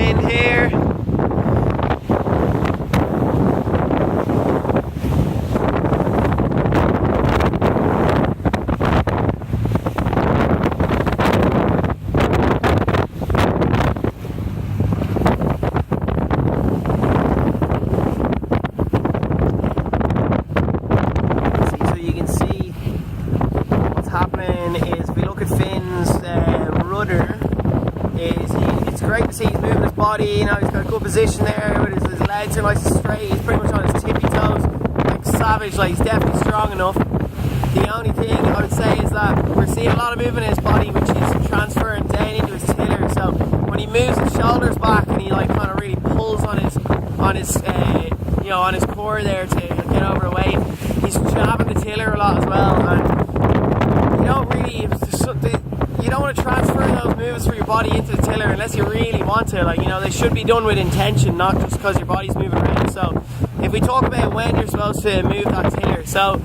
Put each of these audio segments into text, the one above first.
fin here. So you can see what's happening is if we look at Finn's rudder. It's great to see he's moving his body, you know, he's got a good position there with his legs are nice and straight, he's pretty much on his tippy toes, like savage, like he's definitely strong enough. The only thing I would say is that we're seeing a lot of movement in his body which he's transferring down into his tiller, so when he moves his shoulders back and he like kind of really pulls on his you know, on his core there to get over a wave, he's jabbing the tiller a lot as well, and you don't really, you don't want to transfer those moves for your body into the tiller unless you really want to. Like, you know, they should be done with intention, not just because your body's moving around. So if we talk about when you're supposed to move that tiller, so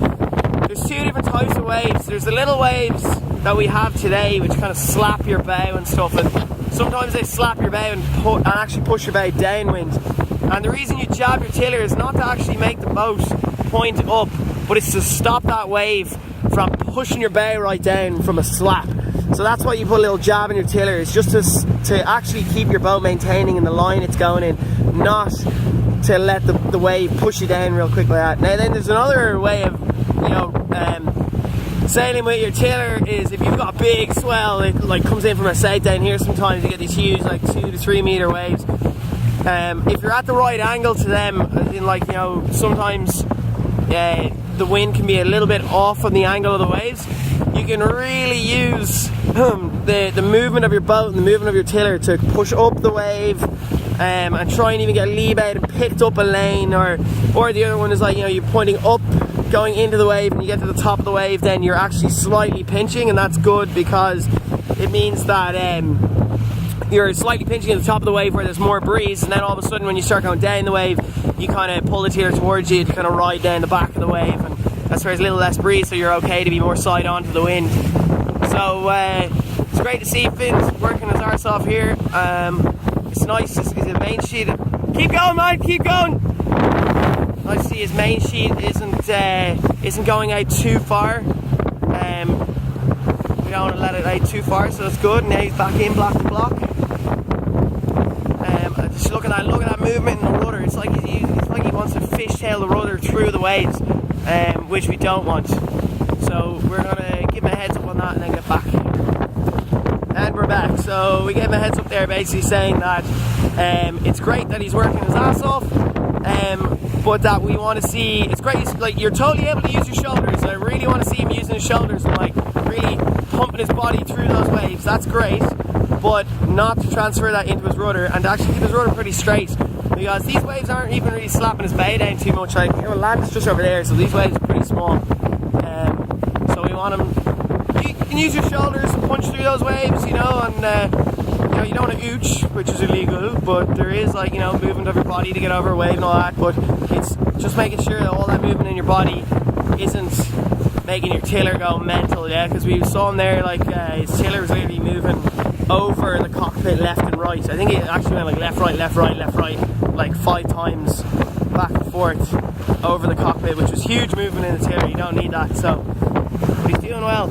there's two different types of waves. There's the little waves that we have today which kind of slap your bow and stuff, and sometimes they slap your bow and actually push your bow downwind. And the reason you jab your tiller is not to actually make the boat point up, but it's to stop that wave from pushing your bow right down from a slap. So that's why you put a little jab in your tiller. It's just to actually keep your boat maintaining in the line it's going in, not to let the wave push you down real quick like that. Now then there's another way of, you know, sailing with your tiller is if you've got a big swell, it like comes in from a south down here sometimes, you get these huge like 2 to 3 meter waves. If you're at the right angle to them, in like, you know, sometimes the wind can be a little bit off on the angle of the waves, you can really use the movement of your boat and the movement of your tiller to push up the wave and try and even get lee bait and picked up a lane, or the other one is like, you know, you're pointing up going into the wave and you get to the top of the wave, then you're actually slightly pinching, and that's good because it means that you're slightly pinching at the top of the wave where there's more breeze, and then all of a sudden when you start going down the wave you kind of pull the tiller towards you to kind of ride down the back of the wave, and that's where there's a little less breeze, so you're okay to be more side on to the wind. So it's great to see Finn's working his arse off here. It's nice to see the main sheet. Keep going, man, keep going. Nice to see his main sheet isn't going out too far. We don't want to let it out too far, so it's good. Now he's back in block to block. Just look at that movement in the rudder. It's like he wants to fishtail the rudder through the waves, which we don't want. So we're gonna give him a heads up on that and then get back. And we're back. So we gave him a heads up there, basically saying that it's great that he's working his ass off, but that we want to see. It's great, like you're totally able to use your shoulders. I really want to see him using his shoulders and like really pumping his body through those waves. That's great, but not to transfer that into his rudder and to actually keep his rudder pretty straight, because these waves aren't even really slapping his bow down too much. Like, you know, land is just over there, so these waves are pretty small. So we want him. You can use your shoulders to punch through those waves, you know, and you know, you don't want to ooch, which is illegal, but there is, like, you know, movement of your body to get over a wave and all that. But it's just making sure that all that movement in your body isn't making your tiller go mental, yeah, because we saw him there, like his tiller was literally moving over the cockpit left and right. I think it actually went like left, right, left, right, left, right, like 5 times back and forth over the cockpit, which was huge movement in the tiller. You don't need that, so but he's doing well.